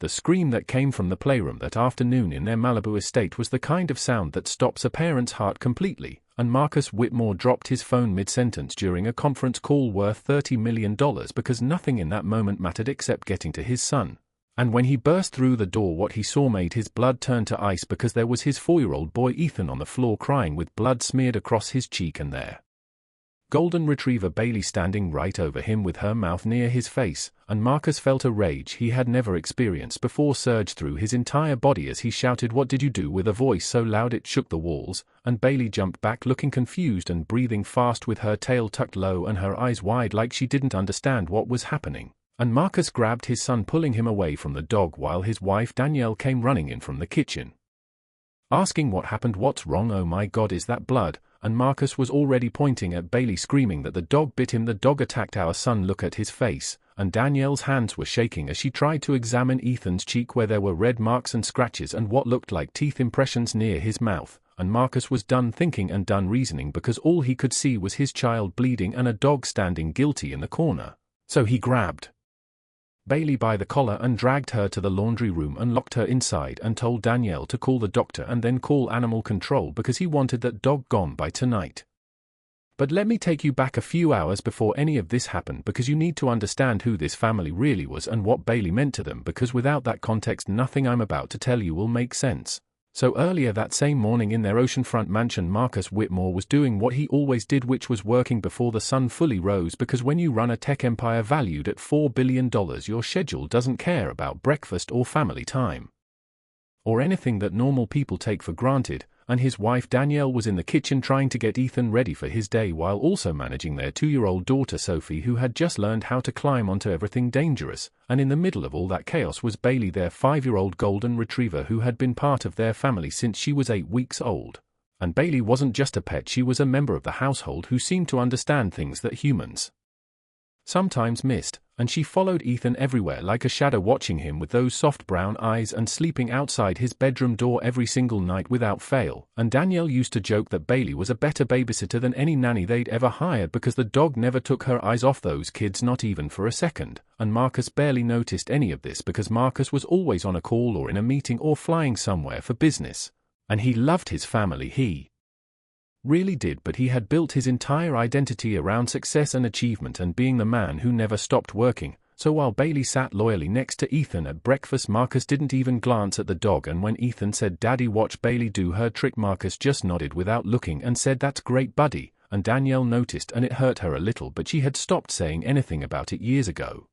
The scream that came from the playroom that afternoon in their Malibu estate was the kind of sound that stops a parent's heart completely, and Marcus Whitmore dropped his phone mid-sentence during a conference call worth $30 million because nothing in that moment mattered except getting to his son. And when he burst through the door, what he saw made his blood turn to ice because there was his 4-year-old boy Ethan on the floor crying with blood smeared across his cheek and there. Golden Retriever Bailey standing right over him with her mouth near his face, and Marcus felt a rage he had never experienced before surge through his entire body as he shouted, "What did you do?" with a voice so loud it shook the walls, and Bailey jumped back looking confused and breathing fast with her tail tucked low and her eyes wide like she didn't understand what was happening. And Marcus grabbed his son, pulling him away from the dog while his wife Danielle came running in from the kitchen, asking what happened. "What's wrong? Oh my God, is that blood?" And Marcus was already pointing at Bailey, screaming that the dog bit him. "The dog attacked our son, look at his face." And Danielle's hands were shaking as she tried to examine Ethan's cheek where there were red marks and scratches and what looked like teeth impressions near his mouth. And Marcus was done thinking and done reasoning because all he could see was his child bleeding and a dog standing guilty in the corner. So he grabbed Bailey by the collar and dragged her to the laundry room and locked her inside and told Danielle to call the doctor and then call animal control because he wanted that dog gone by tonight. But let me take you back a few hours before any of this happened, because you need to understand who this family really was and what Bailey meant to them, because without that context nothing I'm about to tell you will make sense. So earlier that same morning in their oceanfront mansion, Marcus Whitmore was doing what he always did, which was working before the sun fully rose, because when you run a tech empire valued at $4 billion, your schedule doesn't care about breakfast or family time or anything that normal people take for granted. And his wife Danielle was in the kitchen trying to get Ethan ready for his day while also managing their 2-year-old daughter Sophie, who had just learned how to climb onto everything dangerous. And in the middle of all that chaos was Bailey, their 5-year-old golden retriever who had been part of their family since she was 8 weeks old. And Bailey wasn't just a pet, she was a member of the household who seemed to understand things that humans sometimes missed, and she followed Ethan everywhere like a shadow, watching him with those soft brown eyes and sleeping outside his bedroom door every single night without fail. And Danielle used to joke that Bailey was a better babysitter than any nanny they'd ever hired because the dog never took her eyes off those kids, not even for a second. And Marcus barely noticed any of this because Marcus was always on a call or in a meeting or flying somewhere for business. And he loved his family, he really did, but he had built his entire identity around success and achievement and being the man who never stopped working. So while Bailey sat loyally next to Ethan at breakfast, Marcus didn't even glance at the dog, and when Ethan said, "Daddy, watch Bailey do her trick," Marcus just nodded without looking and said, "That's great, buddy." And Danielle noticed, and it hurt her a little, but she had stopped saying anything about it years ago.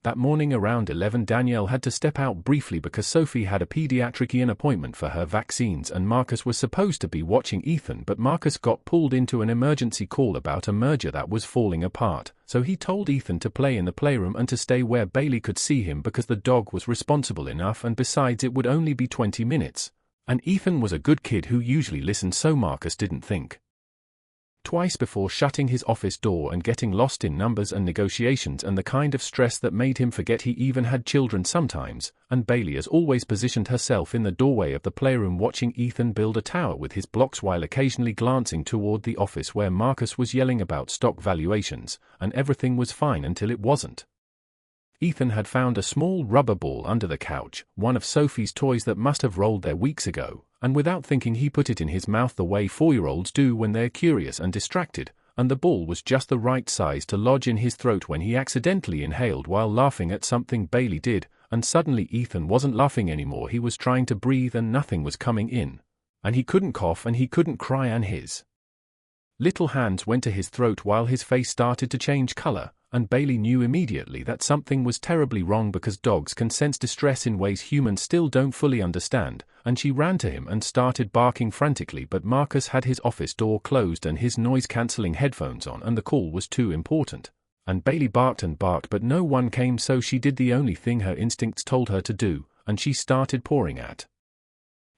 That morning around 11, Danielle had to step out briefly because Sophie had a pediatrician appointment for her vaccines, and Marcus was supposed to be watching Ethan, but Marcus got pulled into an emergency call about a merger that was falling apart. So he told Ethan to play in the playroom and to stay where Bailey could see him because the dog was responsible enough, and besides it would only be 20 minutes. And Ethan was a good kid who usually listened, so Marcus didn't think twice before shutting his office door and getting lost in numbers and negotiations and the kind of stress that made him forget he even had children sometimes. And Bailey as always positioned herself in the doorway of the playroom watching Ethan build a tower with his blocks while occasionally glancing toward the office where Marcus was yelling about stock valuations, and everything was fine until it wasn't. Ethan had found a small rubber ball under the couch, one of Sophie's toys that must have rolled there weeks ago, and without thinking he put it in his mouth the way 4-year-olds do when they're curious and distracted, and the ball was just the right size to lodge in his throat when he accidentally inhaled while laughing at something Bailey did. And suddenly Ethan wasn't laughing anymore, he was trying to breathe and nothing was coming in. And he couldn't cough and he couldn't cry, and his little hands went to his throat while his face started to change color. And Bailey knew immediately that something was terribly wrong because dogs can sense distress in ways humans still don't fully understand, and she ran to him and started barking frantically, but Marcus had his office door closed and his noise-canceling headphones on, and the call was too important. And Bailey barked and barked, but no one came, so she did the only thing her instincts told her to do, and she started pawing at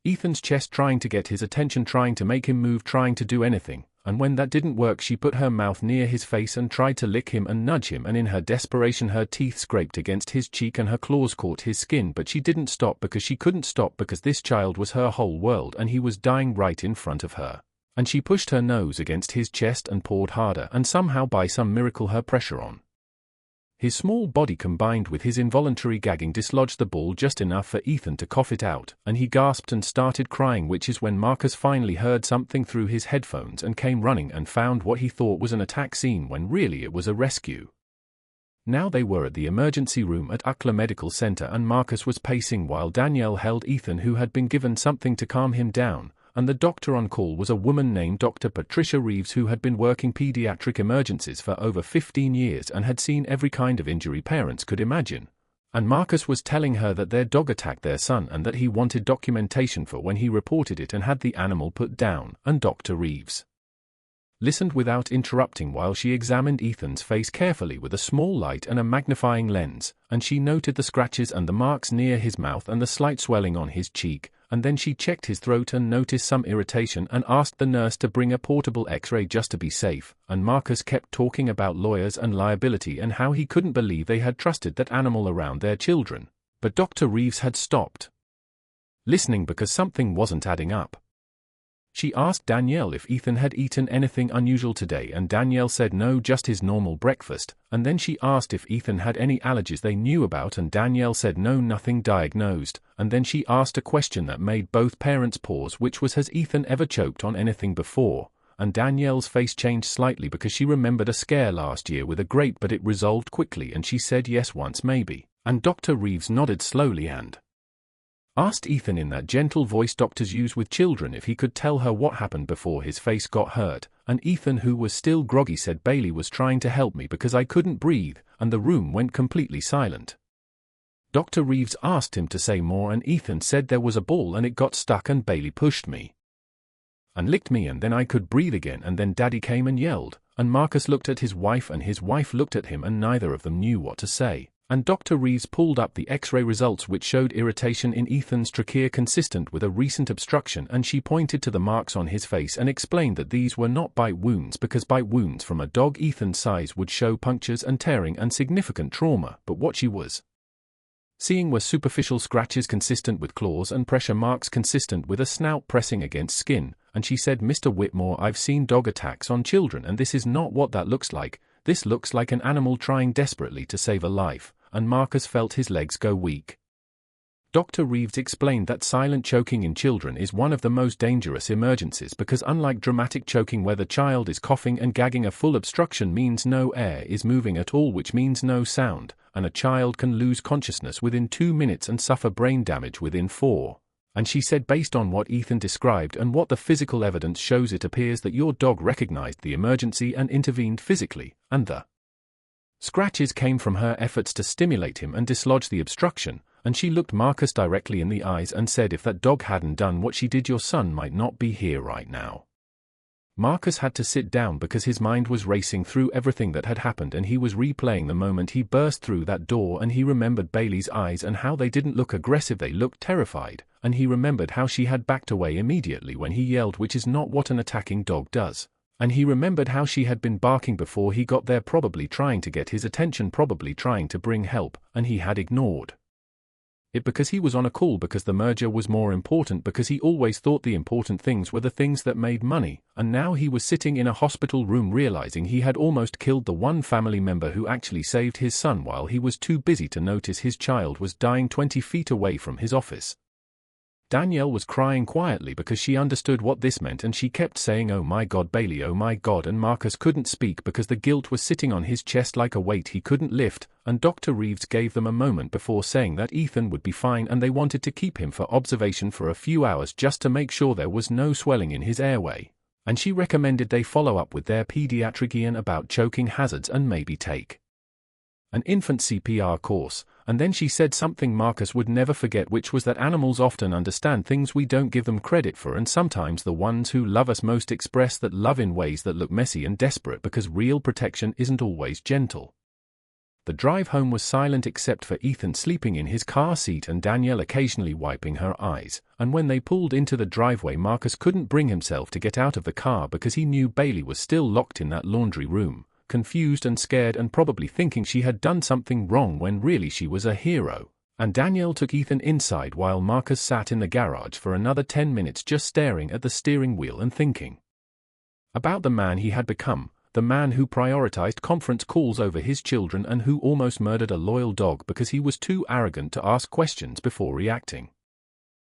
Ethan's chest, trying to get his attention, trying to make him move, trying to do anything. And when that didn't work, she put her mouth near his face and tried to lick him and nudge him, and in her desperation her teeth scraped against his cheek and her claws caught his skin, but she didn't stop because she couldn't stop, because this child was her whole world and he was dying right in front of her. And she pushed her nose against his chest and pawed harder, and somehow by some miracle her pressure on His small body combined with his involuntary gagging dislodged the ball just enough for Ethan to cough it out, and he gasped and started crying, which is when Marcus finally heard something through his headphones and came running and found what he thought was an attack scene when really it was a rescue. Now they were at the emergency room at Uckler Medical Center, and Marcus was pacing while Danielle held Ethan, who had been given something to calm him down, and the doctor on call was a woman named Dr. Patricia Reeves, who had been working pediatric emergencies for over 15 years and had seen every kind of injury parents could imagine. And Marcus was telling her that their dog attacked their son and that he wanted documentation for when he reported it and had the animal put down, and Dr. Reeves listened without interrupting while she examined Ethan's face carefully with a small light and a magnifying lens, and she noted the scratches and the marks near his mouth and the slight swelling on his cheek, and then she checked his throat and noticed some irritation and asked the nurse to bring a portable X-ray just to be safe, and Marcus kept talking about lawyers and liability and how he couldn't believe they had trusted that animal around their children. But Dr. Reeves had stopped listening because something wasn't adding up. She asked Danielle if Ethan had eaten anything unusual today, and Danielle said no, just his normal breakfast, and then she asked if Ethan had any allergies they knew about, and Danielle said no, nothing diagnosed, and then she asked a question that made both parents pause, which was, has Ethan ever choked on anything before? And Danielle's face changed slightly because she remembered a scare last year with a grape, but it resolved quickly, and she said yes, once maybe, and Dr. Reeves nodded slowly and asked Ethan in that gentle voice doctors use with children if he could tell her what happened before his face got hurt, and Ethan, who was still groggy, said Bailey was trying to help me because I couldn't breathe, and the room went completely silent. Dr. Reeves asked him to say more, and Ethan said there was a ball and it got stuck and Bailey pushed me and licked me, and then I could breathe again, and then Daddy came and yelled, and Marcus looked at his wife and his wife looked at him, and neither of them knew what to say. And Dr. Reeves pulled up the X-ray results, which showed irritation in Ethan's trachea consistent with a recent obstruction, and she pointed to the marks on his face and explained that these were not bite wounds, because bite wounds from a dog Ethan's size would show punctures and tearing and significant trauma, but what she was seeing were superficial scratches consistent with claws and pressure marks consistent with a snout pressing against skin, and she said, Mr. Whitmore, I've seen dog attacks on children and this is not what that looks like. This looks like an animal trying desperately to save a life. And Marcus felt his legs go weak. Dr. Reeves explained that silent choking in children is one of the most dangerous emergencies because, unlike dramatic choking where the child is coughing and gagging, a full obstruction means no air is moving at all, which means no sound, and a child can lose consciousness within 2 minutes and suffer brain damage within 4. And she said, based on what Ethan described and what the physical evidence shows, it appears that your dog recognized the emergency and intervened physically, and the scratches came from her efforts to stimulate him and dislodge the obstruction, and she looked Marcus directly in the eyes and said, if that dog hadn't done what she did, your son might not be here right now. Marcus had to sit down because his mind was racing through everything that had happened, and he was replaying the moment he burst through that door, and he remembered Bailey's eyes and how they didn't look aggressive, they looked terrified, and he remembered how she had backed away immediately when he yelled, which is not what an attacking dog does. And he remembered how she had been barking before he got there, probably trying to get his attention, probably trying to bring help, and he had ignored it because he was on a call, because the merger was more important, because he always thought the important things were the things that made money, and now he was sitting in a hospital room realizing he had almost killed the one family member who actually saved his son while he was too busy to notice his child was dying 20 feet away from his office. Danielle was crying quietly because she understood what this meant, and she kept saying, oh my God, Bailey, oh my God, and Marcus couldn't speak because the guilt was sitting on his chest like a weight he couldn't lift, and Dr. Reeves gave them a moment before saying that Ethan would be fine and they wanted to keep him for observation for a few hours just to make sure there was no swelling in his airway, and she recommended they follow up with their pediatrician about choking hazards and maybe take an infant CPR course. And then she said something Marcus would never forget, which was that animals often understand things we don't give them credit for, and sometimes the ones who love us most express that love in ways that look messy and desperate because real protection isn't always gentle. The drive home was silent except for Ethan sleeping in his car seat and Danielle occasionally wiping her eyes, and when they pulled into the driveway, Marcus couldn't bring himself to get out of the car because he knew Bailey was still locked in that laundry room, confused and scared and probably thinking she had done something wrong when really she was a hero. And Danielle took Ethan inside while Marcus sat in the garage for another 10 minutes just staring at the steering wheel and thinking about the man he had become, the man who prioritized conference calls over his children and who almost murdered a loyal dog because he was too arrogant to ask questions before reacting.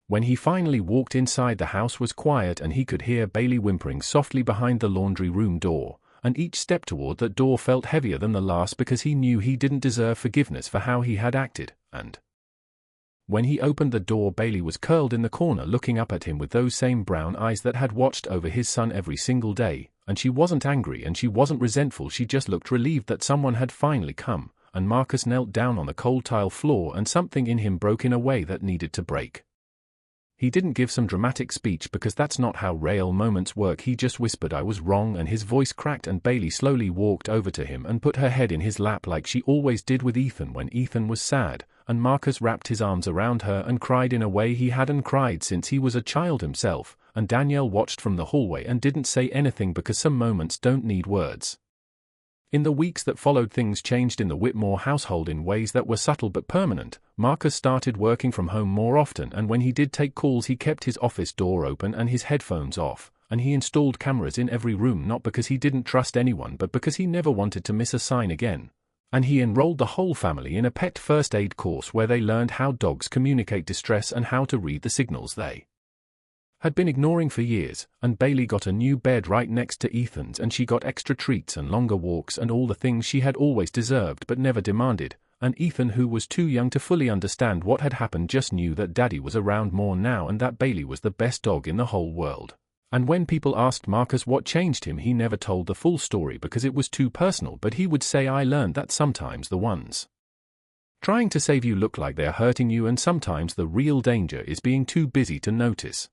When he finally walked inside, the house was quiet and he could hear Bailey whimpering softly behind the laundry room door, and each step toward that door felt heavier than the last because he knew he didn't deserve forgiveness for how he had acted, and when he opened the door, Bailey was curled in the corner looking up at him with those same brown eyes that had watched over his son every single day, and she wasn't angry and she wasn't resentful, she just looked relieved that someone had finally come, and Marcus knelt down on the cold tile floor and something in him broke in a way that needed to break. He didn't give some dramatic speech because that's not how real moments work, he just whispered, "I was wrong," and his voice cracked and Bailey slowly walked over to him and put her head in his lap like she always did with Ethan when Ethan was sad, and Marcus wrapped his arms around her and cried in a way he hadn't cried since he was a child himself, and Danielle watched from the hallway and didn't say anything because some moments don't need words. In the weeks that followed, things changed in the Whitmore household in ways that were subtle but permanent. Marcus started working from home more often, and when he did take calls he kept his office door open and his headphones off, and he installed cameras in every room, not because he didn't trust anyone but because he never wanted to miss a sign again. And he enrolled the whole family in a pet first aid course where they learned how dogs communicate distress and how to read the signals they had been ignoring for years, and Bailey got a new bed right next to Ethan's, and she got extra treats and longer walks and all the things she had always deserved but never demanded, and Ethan, who was too young to fully understand what had happened, just knew that Daddy was around more now and that Bailey was the best dog in the whole world. And when people asked Marcus what changed him, he never told the full story because it was too personal, but he would say, "I learned that sometimes the ones trying to save you look like they're hurting you, and sometimes the real danger is being too busy to notice.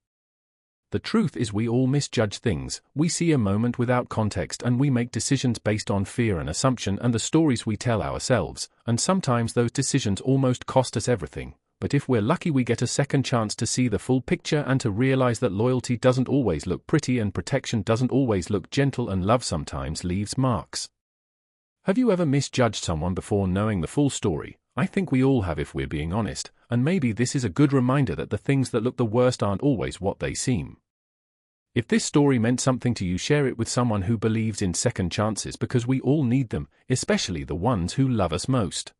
The truth is, we all misjudge things. We see a moment without context and we make decisions based on fear and assumption and the stories we tell ourselves, and sometimes those decisions almost cost us everything. But if we're lucky, we get a second chance to see the full picture and to realize that loyalty doesn't always look pretty and protection doesn't always look gentle and love sometimes leaves marks." Have you ever misjudged someone before knowing the full story? I think we all have if we're being honest, and maybe this is a good reminder that the things that look the worst aren't always what they seem. If this story meant something to you, share it with someone who believes in second chances because we all need them, especially the ones who love us most.